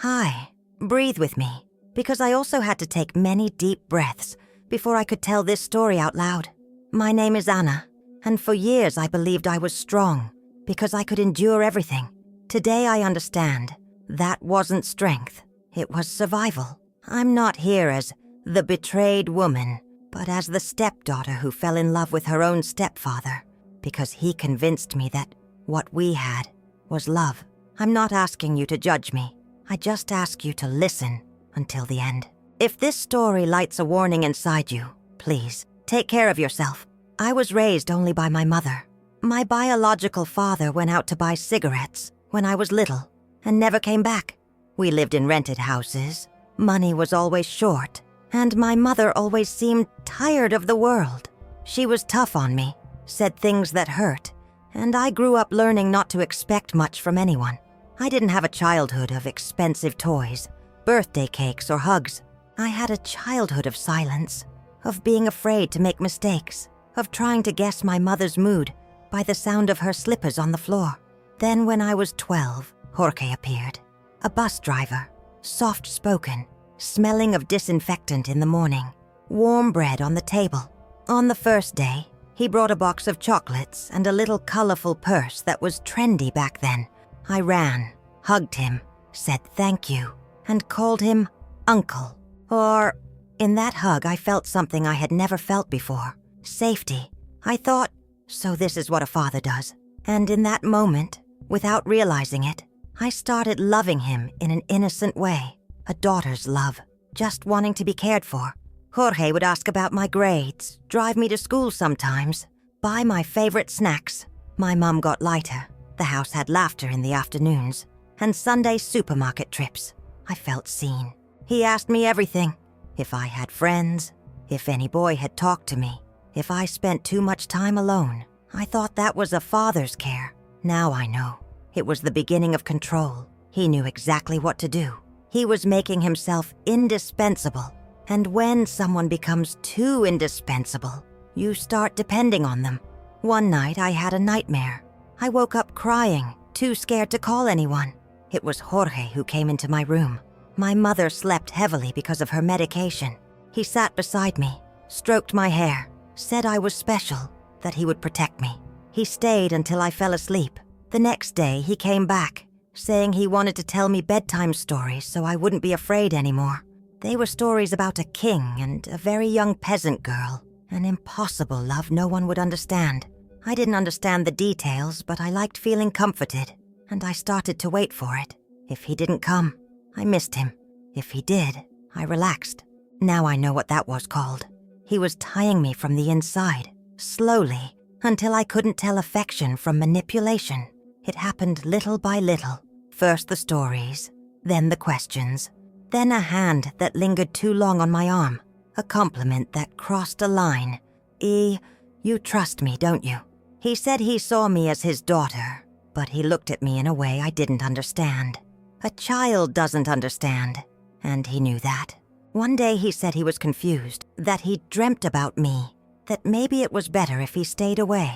Hi, breathe with me, because I also had to take many deep breaths before I could tell this story out loud. My name is Anna, and for years I believed I was strong because I could endure everything. Today I understand that wasn't strength, it was survival. I'm not here as the betrayed woman, but as the stepdaughter who fell in love with her own stepfather because he convinced me that what we had was love. I'm not asking you to judge me. I just ask you to listen until the end. If this story lights a warning inside you, please, take care of yourself. I was raised only by my mother. My biological father went out to buy cigarettes when I was little and never came back. We lived in rented houses. Money was always short, and my mother always seemed tired of the world. She was tough on me, said things that hurt, and I grew up learning not to expect much from anyone. I didn't have a childhood of expensive toys, birthday cakes, or hugs. I had a childhood of silence, of being afraid to make mistakes, of trying to guess my mother's mood by the sound of her slippers on the floor. Then when I was 12, Jorge appeared. A bus driver, soft-spoken, smelling of disinfectant in the morning, warm bread on the table. On the first day, he brought a box of chocolates and a little colorful purse that was trendy back then. I ran, hugged him, said thank you, and called him Uncle. Or, in that hug, I felt something I had never felt before. Safety. I thought, so this is what a father does. And in that moment, without realizing it, I started loving him in an innocent way. A daughter's love, just wanting to be cared for. Jorge would ask about my grades, drive me to school sometimes, buy my favorite snacks. My mom got lighter. The house had laughter in the afternoons, and Sunday supermarket trips. I felt seen. He asked me everything. If I had friends, if any boy had talked to me, if I spent too much time alone. I thought that was a father's care. Now I know. It was the beginning of control. He knew exactly what to do. He was making himself indispensable. And when someone becomes too indispensable, you start depending on them. One night I had a nightmare. I woke up crying, too scared to call anyone. It was Jorge who came into my room. My mother slept heavily because of her medication. He sat beside me, stroked my hair, said I was special, that he would protect me. He stayed until I fell asleep. The next day he came back, saying he wanted to tell me bedtime stories so I wouldn't be afraid anymore. They were stories about a king and a very young peasant girl, an impossible love no one would understand. I didn't understand the details, but I liked feeling comforted, and I started to wait for it. If he didn't come, I missed him. If he did, I relaxed. Now I know what that was called. He was tying me from the inside, slowly, until I couldn't tell affection from manipulation. It happened little by little. First the stories, then the questions, then a hand that lingered too long on my arm, a compliment that crossed a line. You trust me, don't you? He said he saw me as his daughter, but he looked at me in a way I didn't understand. A child doesn't understand, and he knew that. One day he said he was confused, that he dreamt about me, that maybe it was better if he stayed away.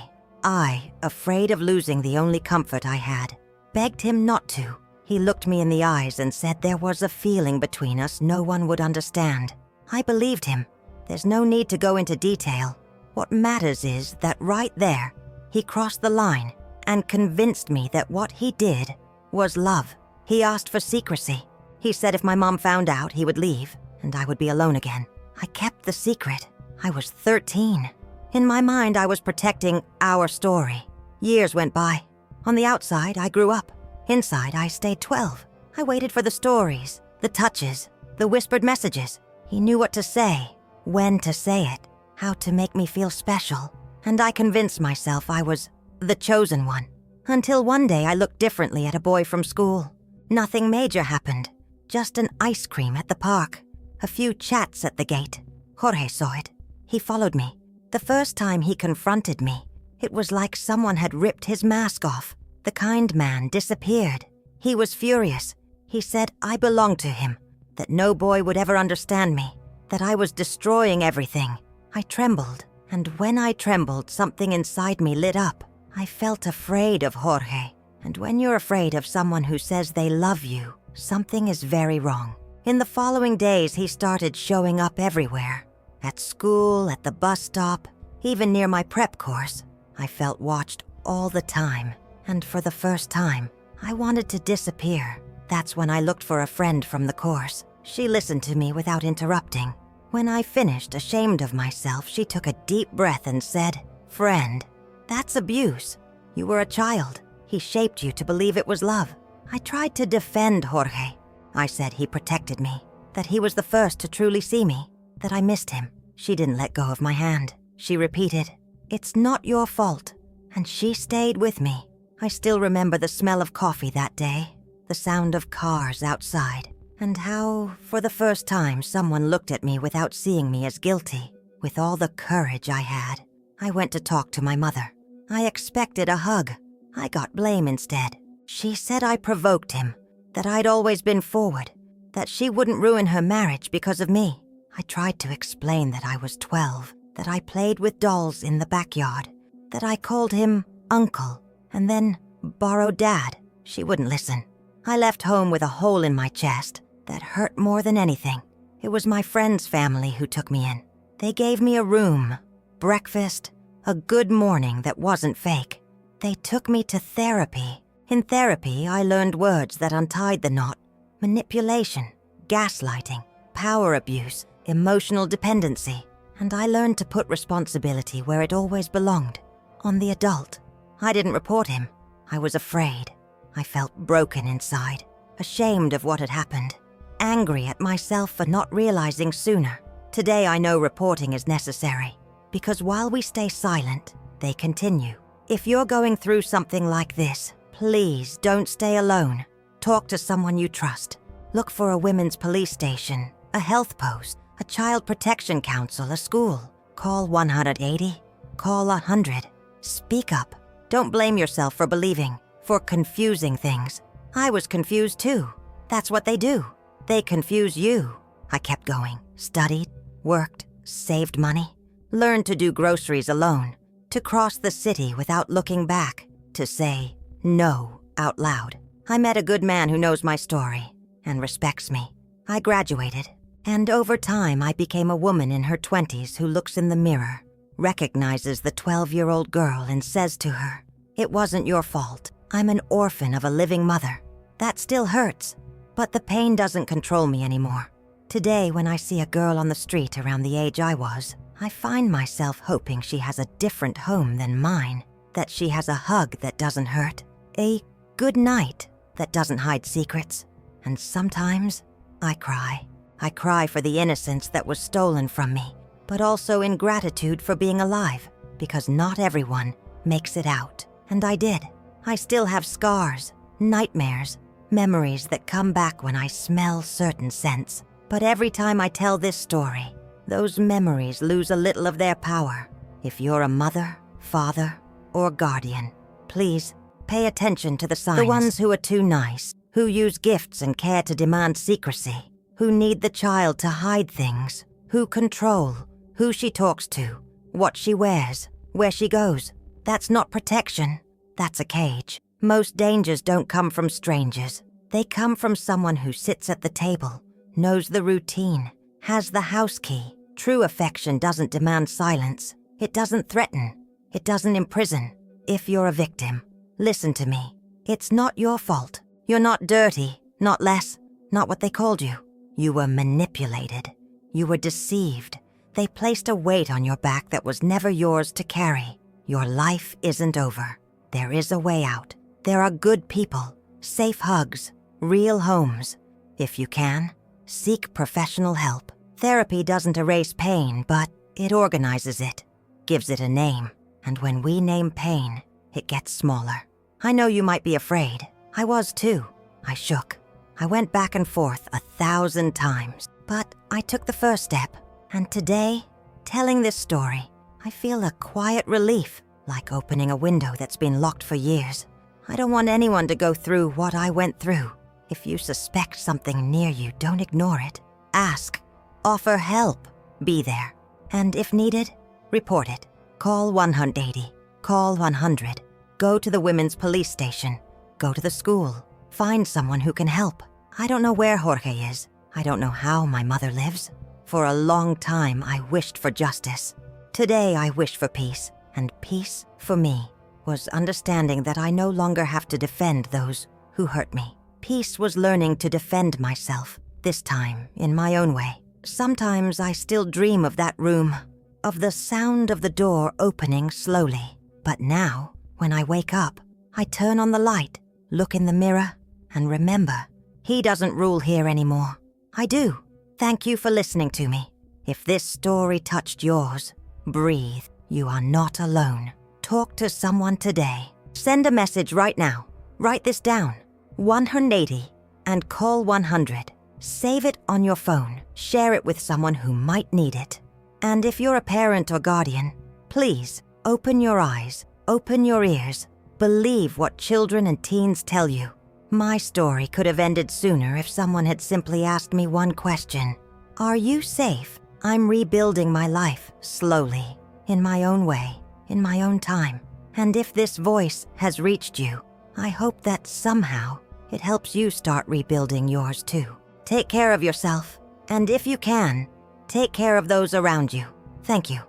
I, afraid of losing the only comfort I had, begged him not to. He looked me in the eyes and said there was a feeling between us no one would understand. I believed him. There's no need to go into detail. What matters is that right there, he crossed the line and convinced me that what he did was love. He asked for secrecy. He said if my mom found out, he would leave, and I would be alone again. I kept the secret. I was 13. In my mind, I was protecting our story. Years went by. On the outside, I grew up. Inside, I stayed 12. I waited for the stories, the touches, the whispered messages. He knew what to say, when to say it, how to make me feel special. And I convinced myself I was the chosen one. Until one day I looked differently at a boy from school. Nothing major happened. Just an ice cream at the park. A few chats at the gate. Jorge saw it. He followed me. The first time he confronted me, it was like someone had ripped his mask off. The kind man disappeared. He was furious. He said I belonged to him, that no boy would ever understand me, that I was destroying everything. I trembled, and when I trembled, something inside me lit up. I felt afraid of Jorge, and when you're afraid of someone who says they love you, something is very wrong. In the following days, he started showing up everywhere. At school, at the bus stop, even near my prep course. I felt watched all the time, and for the first time, I wanted to disappear. That's when I looked for a friend from the course. She listened to me without interrupting. When I finished, ashamed of myself, she took a deep breath and said, "Friend, that's abuse. You were a child. He shaped you to believe it was love." I tried to defend Jorge. I said he protected me, that he was the first to truly see me, that I missed him. She didn't let go of my hand. She repeated, "It's not your fault." And she stayed with me. I still remember the smell of coffee that day, the sound of cars outside, and how, for the first time, someone looked at me without seeing me as guilty. With all the courage I had, I went to talk to my mother. I expected a hug. I got blame instead. She said I provoked him, that I'd always been forward, that she wouldn't ruin her marriage because of me. I tried to explain that I was 12, that I played with dolls in the backyard, that I called him Uncle, and then borrowed Dad. She wouldn't listen. I left home with a hole in my chest that hurt more than anything. It was my friend's family who took me in. They gave me a room, breakfast, a good morning that wasn't fake. They took me to therapy. In therapy, I learned words that untied the knot: manipulation, gaslighting, power abuse, emotional dependency. And I learned to put responsibility where it always belonged, on the adult. I didn't report him. I was afraid. I felt broken inside, ashamed of what had happened, angry at myself for not realizing sooner. Today I know reporting is necessary, because while we stay silent, they continue. If you're going through something like this, please don't stay alone. Talk to someone you trust. Look for a women's police station, a health post, a child protection council, a school. Call 180. Call 100. Speak up. Don't blame yourself for believing, for confusing things. I was confused too. That's what they do. They confuse you. I kept going, studied, worked, saved money, learned to do groceries alone, to cross the city without looking back, to say no out loud. I met a good man who knows my story and respects me. I graduated, and over time I became a woman in her 20s who looks in the mirror, recognizes the 12-year-old girl and says to her, "It wasn't your fault. I'm an orphan of a living mother." That still hurts, but the pain doesn't control me anymore. Today, when I see a girl on the street around the age I was, I find myself hoping she has a different home than mine, that she has a hug that doesn't hurt, a good night that doesn't hide secrets. And sometimes, I cry. I cry for the innocence that was stolen from me, but also in gratitude for being alive, because not everyone makes it out. And I did. I still have scars, nightmares, memories that come back when I smell certain scents. But every time I tell this story, those memories lose a little of their power. If you're a mother, father, or guardian, please pay attention to the signs. The ones who are too nice, who use gifts and care to demand secrecy, who need the child to hide things, who control who she talks to, what she wears, where she goes. That's not protection. That's a cage. Most dangers don't come from strangers. They come from someone who sits at the table, knows the routine, has the house key. True affection doesn't demand silence. It doesn't threaten. It doesn't imprison. If you're a victim, listen to me. It's not your fault. You're not dirty, not less, not what they called you. You were manipulated. You were deceived. They placed a weight on your back that was never yours to carry. Your life isn't over. There is a way out. There are good people, safe hugs, real homes. If you can, seek professional help. Therapy doesn't erase pain, but it organizes it, gives it a name. And when we name pain, it gets smaller. I know you might be afraid. I was too. I shook. I went back and forth 1,000 times, but I took the first step. And today, telling this story, I feel a quiet relief, like opening a window that's been locked for years. I don't want anyone to go through what I went through. If you suspect something near you, don't ignore it. Ask. Offer help. Be there. And if needed, report it. Call 180. Call 100. Go to the women's police station. Go to the school. Find someone who can help. I don't know where Jorge is. I don't know how my mother lives. For a long time, I wished for justice. Today, I wish for peace. And peace, for me, was understanding that I no longer have to defend those who hurt me. Peace was learning to defend myself, this time in my own way. Sometimes I still dream of that room, of the sound of the door opening slowly. But now, when I wake up, I turn on the light, look in the mirror, and remember, he doesn't rule here anymore. I do. Thank you for listening to me. If this story touched yours, breathe. You are not alone. Talk to someone today. Send a message right now. Write this down. 180 and call 100. Save it on your phone. Share it with someone who might need it. And if you're a parent or guardian, please open your eyes, open your ears. Believe what children and teens tell you. My story could have ended sooner if someone had simply asked me one question. Are you safe? I'm rebuilding my life slowly, in my own way, in my own time. And if this voice has reached you, I hope that somehow it helps you start rebuilding yours too. Take care of yourself, and if you can, take care of those around you. Thank you.